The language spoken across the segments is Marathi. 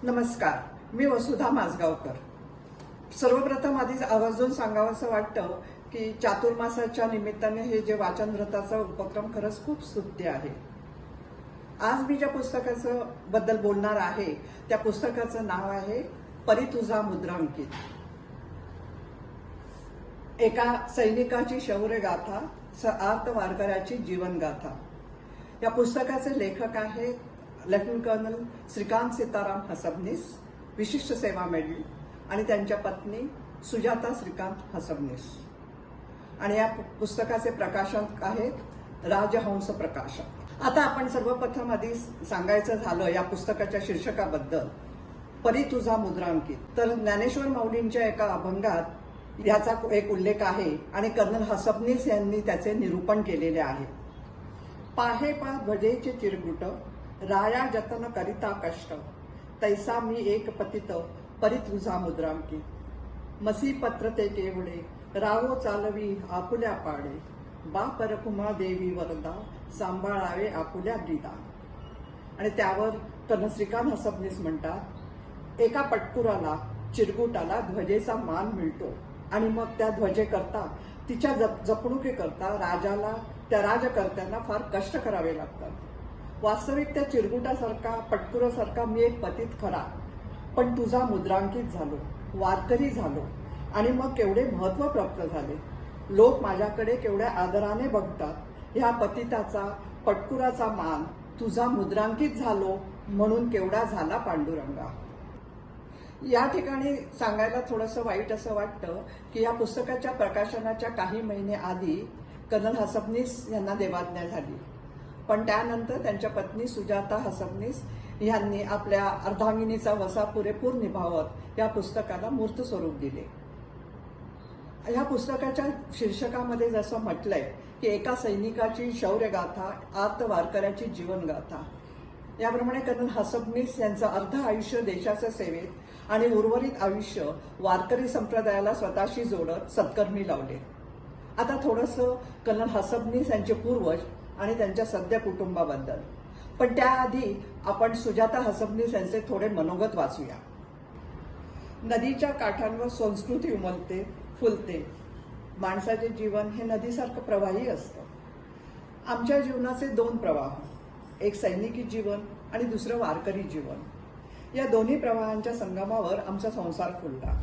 नमस्कार, मी वसुधा माझगावकर. सर्वप्रथम आधीच आवर्जून सांगावंसं वाटतं की चातुर्मासाच्या निमित्ताने हे जे वाचनव्रताचा उपक्रम खरंच खूप स्तुत्य आहे. आज मी ज्या पुस्तकाचं बद्दल बोलणार आहे त्या पुस्तकाचं नाव आहे परी तुझा मुद्रांकित. एका सैनिकाची शौर्यगाथा, आर्त वारकऱ्याची जीवनगाथा. या पुस्तकाचे लेखक आहेत लेफ्टनंट कर्नल श्रीकांत सीताराम हसबनीस, विशिष्ट सेवा मेडल, आणि त्यांच्या पत्नी सुजाता श्रीकांत हसबनीस. आणि या पुस्तकाचे प्रकाशक आहेत राजहंस प्रकाशक. आता आपण सर्वप्रथम आधी सांगायचं झालं या पुस्तकाच्या शीर्षकाबद्दल, परी तुझा मुद्रांकित, तर ज्ञानेश्वर माऊलींच्या एका अभंगात याचा एक उल्लेख आहे आणि कर्नल हसबनीस यांनी त्याचे निरूपण केलेले आहे. पाहे पा ध्वजेचे चिरगुट, राया जतन करिता कष्ट, तैसा मी एक पतित परी तुझा मुद्रांकित. मसी पत्र ते केवडे, रावो चालवी आपुल्या पाडे, बा परकुमा देवी वरदा, सांभाळावे आपुल्या ब्रिदा. आणि त्यावर कर्नल श्रीकांत हसबनीस म्हणतात, एका पटकुराला चिरगुटाला ध्वजेचा मान मिळतो आणि मग त्या ध्वजेकरता तिच्या जपणुकीकरता राजाला, त्या राजकर्त्यांना फार कष्ट करावे लागतात. वास्तविक त्या चिरगुटासारखा, पटकुरासारखा मी एक पतित खरा, पण तुझा मुद्रांकित झालो, वारकरी झालो आणि मग केवढे महत्व प्राप्त झाले. लोक माझ्याकडे केवढ्या आदराने बघतात. ह्या पतिताचा, पटकुराचा मान तुझा मुद्रांकित झालो म्हणून केवढा झाला पांडुरंगा. या ठिकाणी सांगायला थोडंसं वाईट असं वाटतं की या पुस्तकाच्या प्रकाशनाच्या काही महिने आधी कर्नल हसबनीस यांना देवाज्ञा झाली, पण त्यानंतर त्यांच्या पत्नी सुजाता हसबनीस यांनी आपल्या अर्धांगिनीचा वसा पुरेपूर निभावत या पुस्तकाला मूर्त स्वरूप दिले. या पुस्तकाच्या शीर्षकामध्ये जसं म्हटलंय की एका सैनिकाची शौर्यगाथा, आर्त वारकऱ्याची जीवनगाथा, याप्रमाणे कर्नल हसबनीस यांचं अर्ध आयुष्य देशाच्या सेवेत आणि उर्वरित आयुष्य वारकरी संप्रदायाला स्वतःशी जोडत सत्कर्मी लावले. आता थोडंसं कर्नल हसबनीस यांचे पूर्वज आणि त्यांच्या सध्या कुटुंबाबद्दल, पण त्याआधी आपण सुजाता हसबनीस यांचे थोडे मनोगत वाचूया. नदीच्या काठांवर संस्कृती उमलते, फुलते. माणसाचे जीवन हे नदीसारखं प्रवाही असतं. आमच्या जीवनाचे दोन प्रवाह, एक सैनिकी जीवन आणि दुसरं वारकरी जीवन. या दोन्ही प्रवाहांच्या संगमावर आमचा संसार फुलला.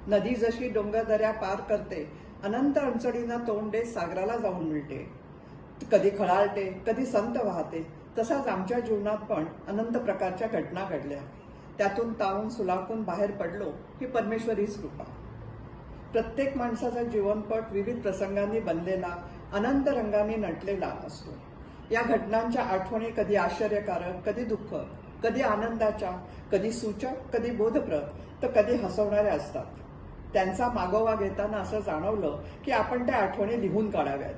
नदी जशी डोंगरदऱ्या पार करते, अनंत अडचणींना तोंड देत सागराला जाऊन मिळते, कधी खळाळते, कधी संत वाहते, तसाच आमच्या जीवनात पण अनंत प्रकारच्या घटना घडल्या. त्यातून तावून सुलाखून बाहेर पडलो ही परमेश्वरीच कृपा. प्रत्येक माणसाचा जीवनपट विविध प्रसंगांनी बनलेला, अनंत रंगांनी नटलेला असतो. या घटनांच्या आठवणी कधी आश्चर्यकारक, कधी दुःख, कधी आनंदाच्या, कधी सूचक, कधी बोधप्रद, तर कधी हसवणाऱ्या असतात. त्यांचा मागोवा घेताना असं जाणवलं की आपण त्या आठवणी लिहून काढाव्यात.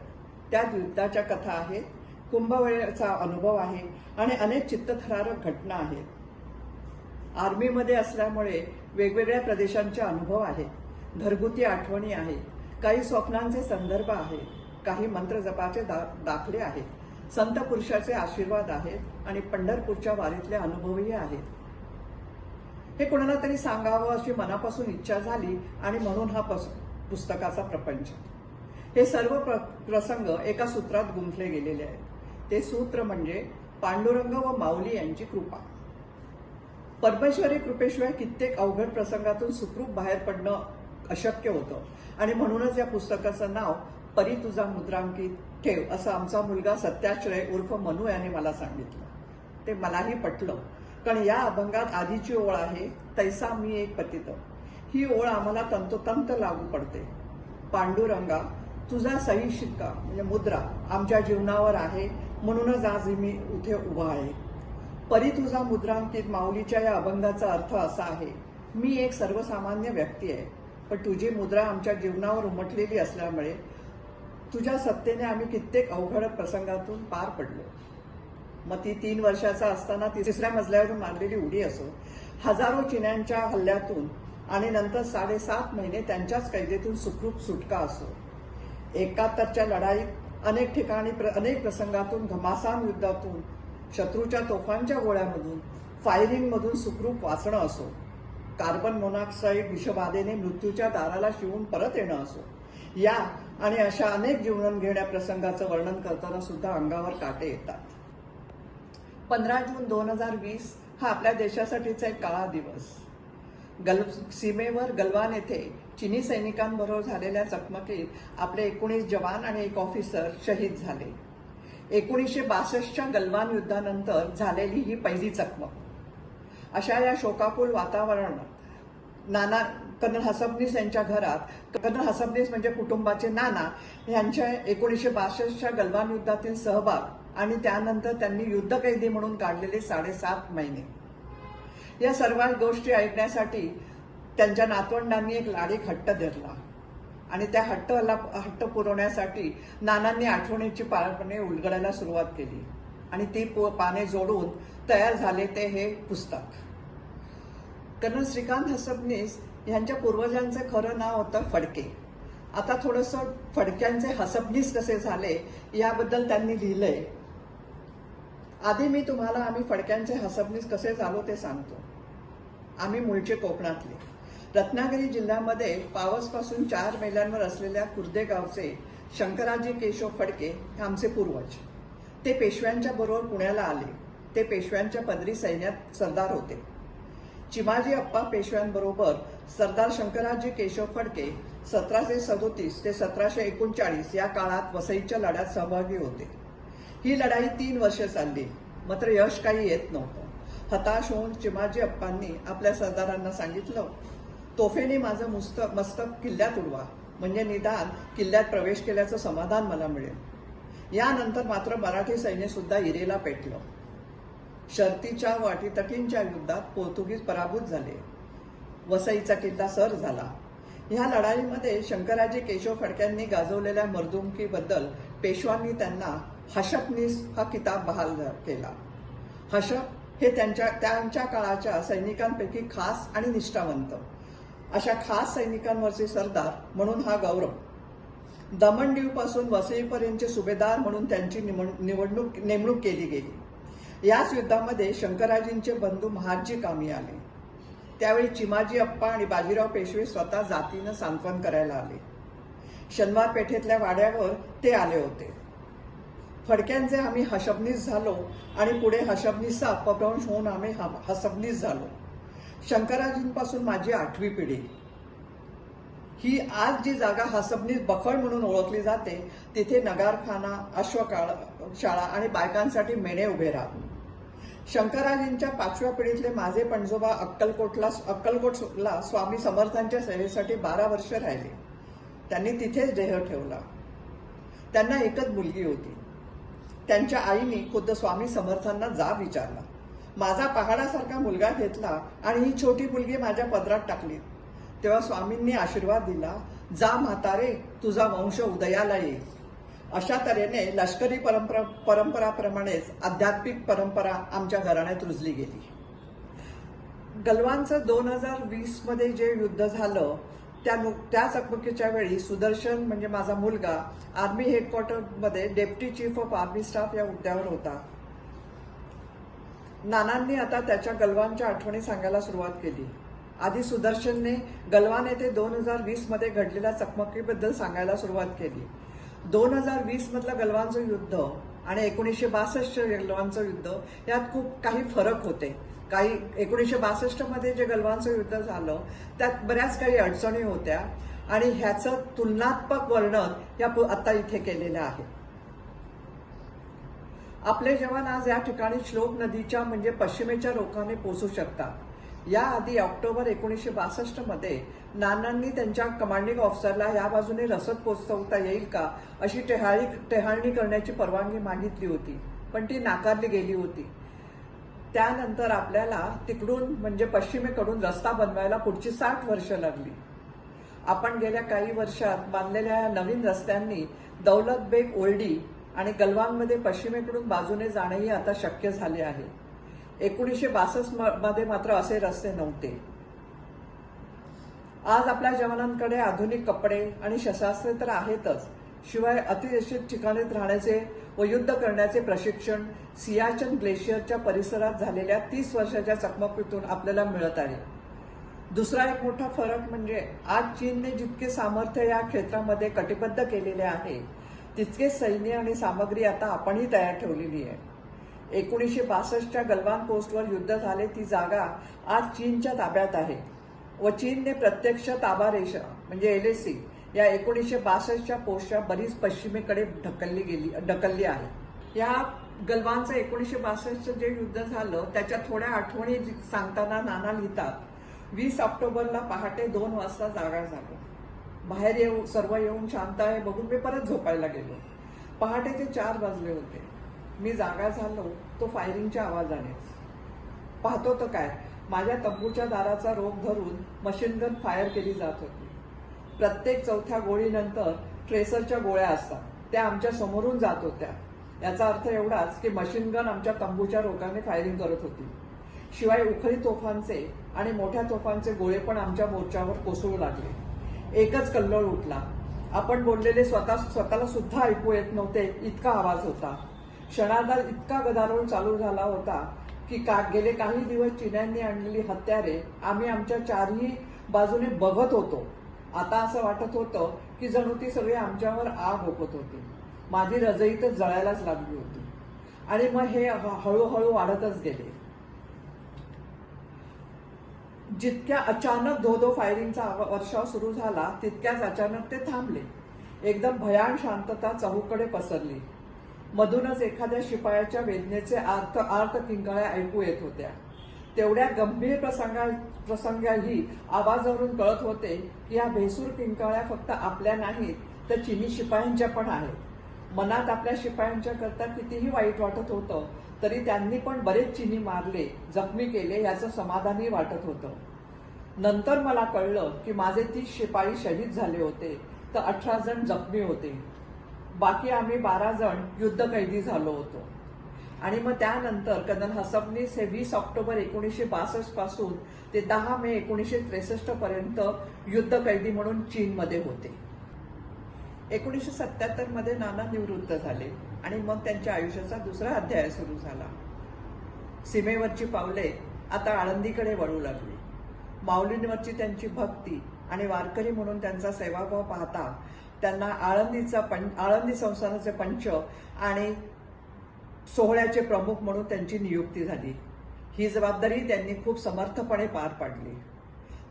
त्यात युद्धाच्या कथा आहेत, कुंभमेळ्याचा अनुभव आहे आणि अनेक चित्तथरारक घटना आहेत. आर्मीमध्ये असल्यामुळे वेगवेगळ्या प्रदेशांचे अनुभव आहेत, घरगुती आठवणी आहेत, काही स्वप्नांचे संदर्भ आहेत, काही मंत्रजपाचे दाखले आहेत, संत पुरुषाचे आशीर्वाद आहेत आणि पंढरपूरच्या वारीतले अनुभवही आहेत. हे कोणाला तरी सांगावं अशी मनापासून इच्छा झाली आणि म्हणून हा पुस्तकाचा प्रपंच. हे सर्व प्रसंग एका सूत्रात गुंफले गेलेले आहेत. ते सूत्र म्हणजे पांडुरंग व माऊली यांची कृपा. परमेश्वरी कृपेशिवाय कित्येक अवघड प्रसंगातून सुखरूप बाहेर पडणं अशक्य होतं आणि म्हणूनच या पुस्तकाचं नाव परी तुझा मुद्रांकित ठेव असं आमचा मुलगा सत्याश्रय उर्फ मनू याने मला सांगितलं. ते मलाही पटलं, कारण या अभंगात आधीची ओळ आहे, तैसा मी एक पतित. ही ओळ आम्हाला तंतोतंत लागू पडते. पांडुरंगा, तुझा सही शिक्का म्हणजे मुद्रा आमच्या जीवनावर आहे, म्हणूनच आज मी इथे उभा आहे. परी तुझा मुद्रांकित माऊलीच्या या अभंगाचा अर्थ असा आहे, मी एक सर्वसामान्य व्यक्ती आहे, पण तुझी मुद्रा आमच्या जीवनावर उमटलेली असल्यामुळे तुझ्या सत्तेने आम्ही कित्येक अवघड प्रसंगातून पार पडलो. मग ती 3 वर्षाचा असताना तिसऱ्या मजल्यावरून मारलेली उडी असो, हजारो चिन्यांच्या हल्ल्यातून आणि नंतर 7.5 महिने त्यांच्याच कैदेतून सुखरूप सुटका असो, 71च्या लढाईत अनेक ठिकाणी अनेक प्रसंगातून, घमासान युद्धातून, शत्रूच्या तोफांच्या गोळ्यामधून, फायरिंगमधून सुखरूप वाचणं असो, कार्बन मोनॉक्साईड विषबाधेने मृत्यूच्या दाराला शिवून परत येणं असो, या आणि अशा अनेक जीवन घेण्या प्रसंगाचं वर्णन करताना सुद्धा अंगावर काटे येतात. 15 जून 2020 हा आपल्या देशासाठीचा एक काळा दिवस. सीमेवर गलवान येथे चीनी सैनिकांबरोबर झालेल्या चकमकीत आपले 19 जवान आणि एक ऑफिसर शहीद झाले. 1962च्या गलवान युद्धानंतर झालेली ही पहिली चकमक. अशा या शोकाकुल वातावरणात कर्नल हसबनीस यांच्या घरात, कर्नल हसबनीस म्हणजे कुटुंबाचे नाना, यांच्या 1962च्या गलवान युद्धातील सहभाग आणि त्यानंतर त्यांनी युद्धकैदी म्हणून काढलेले 7.5 महिने, या सर्व गोष्टी ऐकण्यासाठी त्यांच्या नातवंडांनी एक लाडीक हट्ट धरला आणि त्या हट्ट पुरवण्यासाठी नानांनी आठवणीची पाने उलगडायला सुरुवात केली आणि ती पाने जोडून तयार झाले ते हे पुस्तक. कर्नल श्रीकांत हसबनीस यांच्या पूर्वजांचं खरं नाव होतं फडके. आता थोडंसं फडक्यांचे हसबनीस कसे झाले याबद्दल त्यांनी लिहिलंय. आधी मी तुम्हाला आम्ही फडक्यांचे हसबनीस कसे झालो ते सांगतो. आम्ही मूळचे कोकणातले. रत्नागिरी जिल्ह्यामध्ये पावसपासून 4 मैलांवर असलेल्या कुर्दे गावचे शंकराजी केशव फडके हे आमचे पूर्वज. ते पेशव्यांच्या बरोबर पुण्याला आले. ते पेशव्यांच्या पदरी सैन्यात सरदार होते. चिमाजी अप्पा पेशव्यांबरोबर सरदार शंकराजी केशव फडके 1737 ते 1739 या काळात वसईच्या लढ्यात सहभागी होते. ही लढाई 3 वर्ष चालली, मात्र यश काही येत नव्हतं. हताश होऊन चिमाजी अप्पांनी आपल्या सरदारांना सांगितलं, तोफेने माझं मस्तक किल्ल्यात उडवा, म्हणजे निदान किल्ल्यात प्रवेश केल्याचं समाधान मला मिळेल. यानंतर मात्र मराठी सैन्य सुद्धा इरेला पेटलं. शर्तीच्या व अटीतटींच्या युद्धात पोर्तुगीज पराभूत झाले. वसईचा किल्ला सर झाला. ह्या लढाईमध्ये शंकराजी केशव फडक्यांनी गाजवलेल्या मर्दुमकीबद्दल पेशवांनी त्यांना हशपनीस हा किताब बहाल केला. हशप हे त्यांच्या काळाच्या सैनिकांपैकी खास आणि निष्ठावंत अशा खास सैनिकांवरचे सरदार म्हणून हा गौरव. दमणदीवपासून वसईपर्यंतचे सुभेदार म्हणून त्यांची नेमणूक केली गेली. याच युद्धामध्ये शंकराजींचे बंधू महादजी कामी आले. त्यावेळी चिमाजी अप्पा आणि बाजीराव पेशवे स्वतः जातीनं सांत्वन करायला आले. शनिवार पेठेतल्या वाड्यावर ते आले होते. फडक्यांचे आम्ही हशबनीस झालो आणि पुढे हशबनीसचा अपभ्रंश होऊन आम्ही हसबनीस झालो. शंकराजींपासून माझी 8वी पिढी. ही आज जी जागा हसबनीस बखळ म्हणून ओळखली जाते तिथे नगारखाना, अश्वशाळा आणि बायकांसाठी मेणे उभे राहत. शंकराजींच्या 5व्या पिढीतले माझे पणजोबा अक्कलकोटला स्वामी समर्थांच्या सेवेसाठी 12 वर्ष राहिले. त्यांनी तिथेच देह ठेवला. त्यांना एकच मुलगी होती. त्यांच्या आईने खुद्द स्वामी समर्थांना जाब विचारला. माझा पहाडासारखा मुलगा घेतला आणि ही छोटी मुलगी माझ्या पदरात टाकली. तेव्हा स्वामींनी आशीर्वाद दिला, जा म्हातारे, तुझा वंश उदयाला येईल. अशा तऱ्हेने लष्करी परंपराप्रमाणेच आध्यात्मिक परंपरा आमच्या घराण्यात रुजली गेली. गलवानचं 2020 मध्ये जे युद्ध झालं त्या चकमकीच्या वेळी सुदर्शन म्हणजे माझा मुलगा आर्मी हेडक्वार्टरमध्ये deputy chief of army staff या हुद्द्यावर होता. नानांनी आता त्याच्या गलवानच्या आठवणी सांगायला सुरुवात केली. आधी सुदर्शनने गलवान येथे 2020 मध्ये घडलेल्या चकमकीबद्दल सांगायला सुरुवात केली. 2020 मधलं गलवानचं युद्ध आणि 1962 गलवानचं युद्ध यात खूप काही फरक होते. 1962 मध्ये जे गलवानचं युद्ध झालं त्यात बऱ्याच काही अडचणी होत्या आणि ह्याचं तुलनात्मक वर्णन या आता इथे केलेलं आहे. आपले जवान आज या ठिकाणी श्लोक नदीच्या म्हणजे पश्चिमेच्या रोखाने पोहोचू शकतात. याआधी ऑक्टोबर 1962 मध्ये नानांनी त्यांच्या कमांडिंग ऑफिसरला या बाजूने रसद पोहोचवता येईल का अशी टेहाळणी करण्याची परवानगी मागितली होती, पण ती नाकारली गेली होती. त्यानंतर आपल्याला तिकडून म्हणजे पश्चिमेकडून रस्ता बनवायला पुढची 60 वर्ष लागली. आपण गेल्या काही वर्षात बांधलेल्या या नवीन रस्त्यांनी दौलत बेग ओल्डी आणि गलवानमध्ये पश्चिमेकडून बाजूने जाणेही आता शक्य झाले आहे. 1962 मध्ये मात्र असे रस्ते नव्हते. आज आपल्या जवानांकडे आधुनिक कपडे आणि शस्त्रास्त्रे तर आहेतच, शिवाय अतिरक्षित ठिकाणीत राहण्याचे व युद्ध करण्याचे प्रशिक्षण सियाचन ग्लेशियरच्या परिसरात झालेल्या 30 वर्षाच्या चकमकीतून आपल्याला मिळत आहे. दुसरा एक मोठा फरक म्हणजे आज चीनने जितके सामर्थ्य या क्षेत्रामध्ये कटिबद्ध केलेले आहे तितके सैन्य आणि सामग्री आता आपणही तयार ठेवलेली आहे. 1962च्या गलवान पोस्टवर युद्ध झाले ती जागा आज चीनच्या ताब्यात आहे व चीनने प्रत्यक्ष ताबा रेषा म्हणजे LAC या 1962च्या पोस्टच्या बरीच पश्चिमेकडे ढकलली आहे. या गलवानचं 1962चं जे युद्ध झालं त्याच्या थोड्या आठवणी सांगताना नाना लिहितात, 20 ऑक्टोबरला पहाटे 2 वाजता जागा झालो. बाहेर सर्व येऊन शांत आहे बघून मी परत झोपायला गेलो. पहाटेचे 4 वाजले होते. मी जागा झालो तो फायरिंगच्या आवाजानेच. पाहतो तर काय, माझ्या तंबूच्या दाराचा रोख धरून मशीनगन फायर केली जात होती. प्रत्येक चौथ्या गोळीनंतर ट्रेसरच्या गोळ्या असतात त्या आमच्या समोरून जात होत्या. याचा अर्थ एवढाच की मशीनगन आमच्या तंबूच्या रोखाने फायरिंग करत होती. शिवाय उखळी तोफांचे आणि मोठ्या तोफांचे गोळे पण आमच्या मोर्चावर कोसळू लागले. एकच कल्लोळ उठला. आपण बोललेले स्वतःला सुद्धा ऐकू येत नव्हते इतका आवाज होता. क्षणार्धात इतका गदारोळ चालू झाला होता की गेले काही दिवस चीन्यांनी आणलेली हत्यारे आम्ही आमच्या चारही बाजूने बघत होतो. आता असं वाटत होतं की जणू ती सगळी आमच्यावर आग ओकत होती. माझी रजई तर जळायलाच लागली होती. आणि मग हे हळूहळू वाढतच गेले. जितक्या अचानक धो फायरिंगचा वर्षाव सुरू झाला तितक्याच अचानक ते थांबले. एकदम भयान शांतता चहूकडे पसरली. मधूनच एखाद्या शिपायाच्या वेदनेचे आर्त किंकाळ्या ऐकू येत होत्या. तेवढ्या गंभीर प्रसंगाही आवाजावरून कळत होते की या भेसूर किंकाळ्या फक्त आपल्या नाहीत तर चीनी शिपायांच्या पण आहेत. मनात आपल्या शिपायांच्या करता कितीही वाईट वाटत होतं तरी त्यांनी पण बरेच चीनी मारले, जखमी केले याचं समाधानही वाटत होतं. नंतर मला कळलं की माझे 30 शिपाई शहीद झाले होते तर 18 जण जखमी होते. बाकी आम्ही 12 जण युद्धकैदी झालो होतो. आणि मग त्यानंतर कर्नल हसबनीस हे 20 ऑक्टोबर 1962 पासून ते 10 मे 1963 पर्यंत युद्धकैदी म्हणून चीनमध्ये होते. 1977 मध्ये नाना निवृत्त झाले आणि मग त्यांच्या आयुष्याचा दुसरा अध्याय सुरू झाला. सीमेवरची पावले आता आळंदीकडे वळू लागली. माऊलींवरची त्यांची भक्ती आणि वारकरी म्हणून त्यांचा सेवाभाव पाहता त्यांना आळंदी संस्थानाचे पंच आणि सोहळ्याचे प्रमुख म्हणून त्यांची नियुक्ती झाली. ही जबाबदारी त्यांनी खूप समर्थपणे पार पाडली.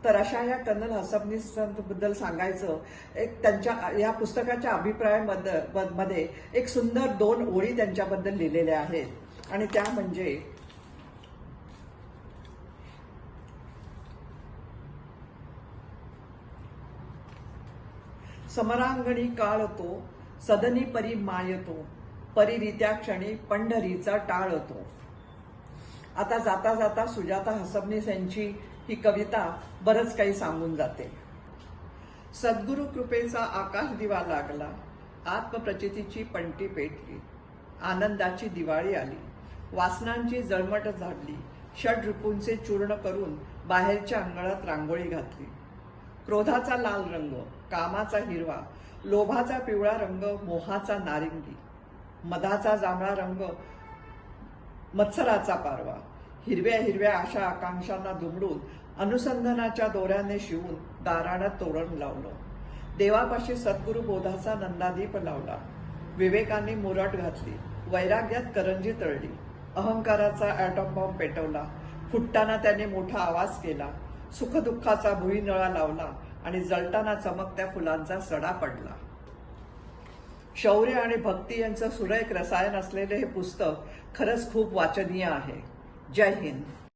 तर अशा या कर्नल हसबनीसबद्दल सांगायचं एक त्यांच्या या पुस्तकाच्या अभिप्रायामध्ये एक सुंदर 2 ओळी त्यांच्याबद्दल लिहिलेल्या आहेत आणि त्या म्हणजे, समरांगणी काळतो सदनी परी मायतो, परिरित्या क्षणी पंढरीचा टाळतो. आता जाता जाता सुजाता हसबनीस यांची ही कविता बरंच काही सांगून जाते. सद्गुरु कृपेचा आकाश दिवा लागला, आत्मप्रचितीची पंटी पेटली, आनंदाची दिवाळी आली, वासनांची जळमट झाडली, षड ऋपूंचे चूर्ण करून बाहेरच्या अंगणात रांगोळी घातली. क्रोधाचा लाल रंग, कामाचा हिरवा, लोभाचा पिवळा रंग, मोहाचा नारिंगी, मधाचा जांभळा रंग, मत्सराचा पारवा, हिरव्या हिरव्या आशा आकांक्षांना दुमडून अनुसंधानाच्या दोऱ्याने शिवून दारानं तोरण लावलं. देवापाशी सद्गुरु बोधाचा नंदादीप लावला. विवेकाने मुरट घातली, वैराग्यात करंजी तळली, अहंकाराचा ॲटॉम बॉम्ब पेटवला. फुटताना त्याने मोठा आवाज केला, सुखदुःखाचा भुईनळा लावला आणि जळताना चमकत्या फुलांचा सडा पडला. शौर्य आणि भक्ती यांचं सुरेख रसायन असलेले हे पुस्तक खरंच खूप वाचनीय आहे. जय हिंद.